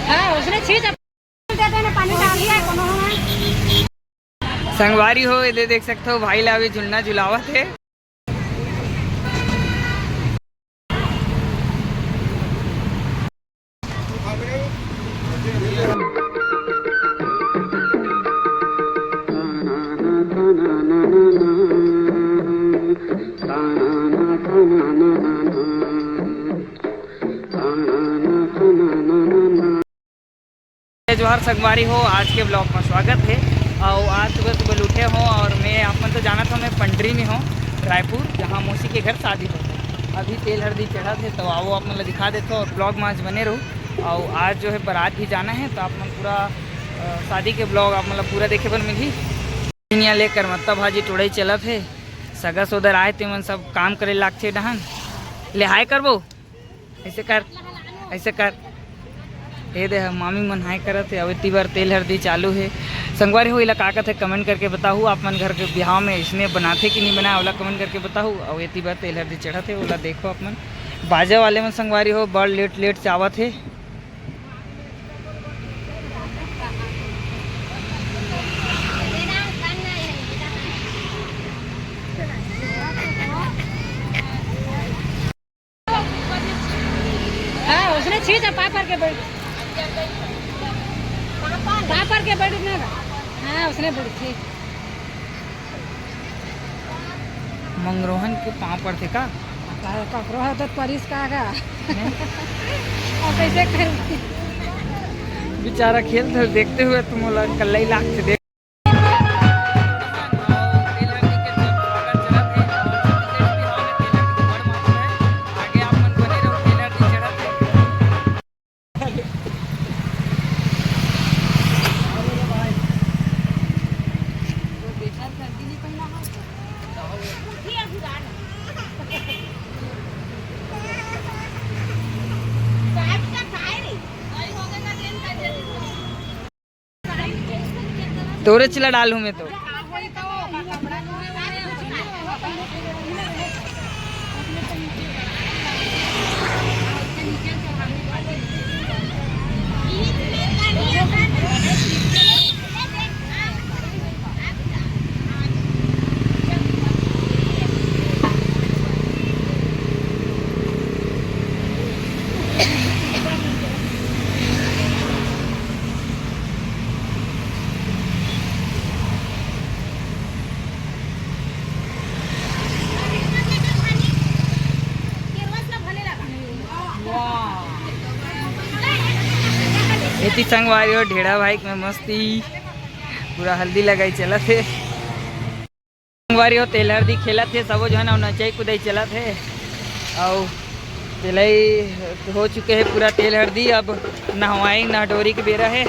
उसने पानी डाल दिया संगवारी हो ये देख सकते हो भाई ला अभी झुलना झुलावत है। जोहार संगवारी हो, आज के ब्लॉग में स्वागत है। और आज सुबह सुबह उठे हो और मैं आप तो जाना था मैं पंडरी में हूँ रायपुर, जहाँ मौसी के घर शादी हो। अभी तेल हल्दी चढ़ा थे तो आओ आप मतलब दिखा देते और ब्लॉग में आज बने रहो। और आज जो है बारात भी जाना है तो आप मन पूरा शादी के ब्लॉग आप मतलब पूरा देखे पर मिली। यहाँ लेकर मत्ता भाजी टोड़े चला थे, सगा सोदर आए थे मन सब काम करे लागते डहन ले हाय करबो ऐसे कर ऐसे कर ये दे मामी मन हाय करत है। अब इतनी बार तेल हल्दी चालू है। संगवारी हो इला काकत है कमेंट करके बताऊँ आप मन घर के बिहाव में इसने बनाते कि नहीं बनाया ओला कमेंट करके बताऊँ। और इतनी बार तेल हल्दी चढ़ा थे ओला देखो आप मन बाजे वाले में संगवारी हो बड़ लेट लेट चावत है। उसने छींच पापर के बैठ ना। हाँ उसने बुढ़ी मंगरोहन के पाँव पर थे का पकड़ो है तो परिस का और कैसे कर बेचारा खेल थे देखते हुए तुम बोला कल ही लाख से देख तोरे चिला डालू मैं तो इतनी संगवारी हो ढेड़ा भाई में मस्ती पूरा हल्दी लगाई चला थे। संगवारी हो तेल हल्दी खेला थे सब जो है ना नचाई कुदाई चला थे। और तेलाई हो चुके हैं पूरा तेल हल्दी, अब नहवाई ना डोरी के बेरा है।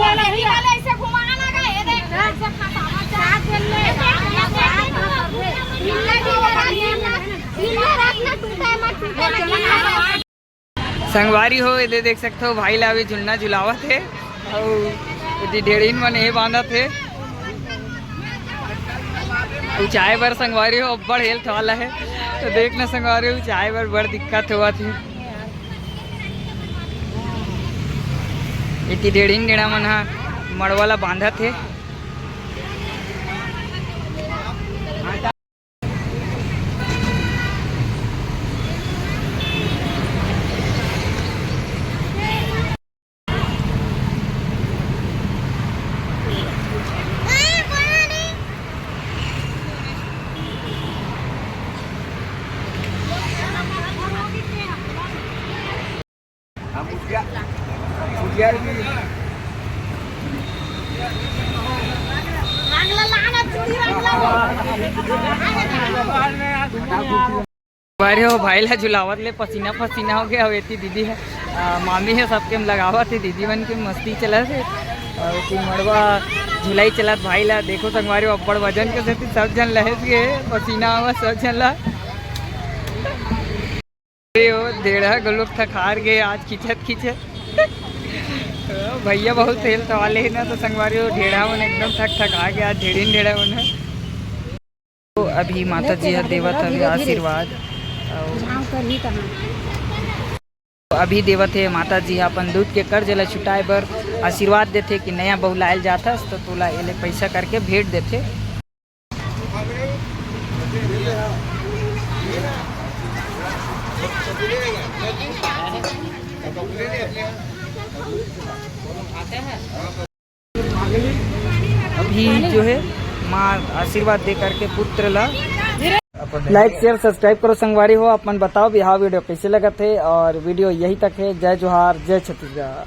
ऐसे घुमाना लगा ये देख ऐसे फसावा चार दिन ले संगवारी हो ये देख सकते हो भाई ला अभी झुलना झुलावा थे और ढेड़ीन मन ये बांधा थे ऊंचाई पर संगवारी हो बड़ हेल्थ वाला है तो देखना संगवारी ऊंचाई पर बड़ दिक्कत हुआ थी इतनी ढेड़ीन डेढ़ा मन हा मड़वाला बांधा थे बारे हो भाई ला झुलावत ले पसीना पसीना हो गया वेती दीदी है मामी है सबके हम लगावा थे दीदी बन के मस्ती चला थे और ती मड़वा झुलाई चलत भाई ला देखो संगवारी अब्बड़ वजन के सेती सब जन लहेज गए पसीना हुआ सब जन ला डेढ़ा गलोक थकार गए आज खिंचत खिंचत भैया बहुत हेल्थ वाले है ना तो संगवारी ढेड़ा मन एकदम थका गया आज ढेड़ीन ढेड़ा मन है तो अभी माता जी है देवत है आशीर्वाद अभी देवत है माता जी अपन दूध के कर्ज ला छुटाए बर आशीर्वाद देते कि नया बहू लायल जाता तो तोला ये पैसा करके भेंट देते अभी जो है माँ आशीर्वाद दे करके पुत्र ला लाइक शेयर सब्सक्राइब करो संगवारी हो अपन बताओ भी हाँ वीडियो कैसे लगा थे और वीडियो यही तक है जय जोहार जय छत्तीसगढ़।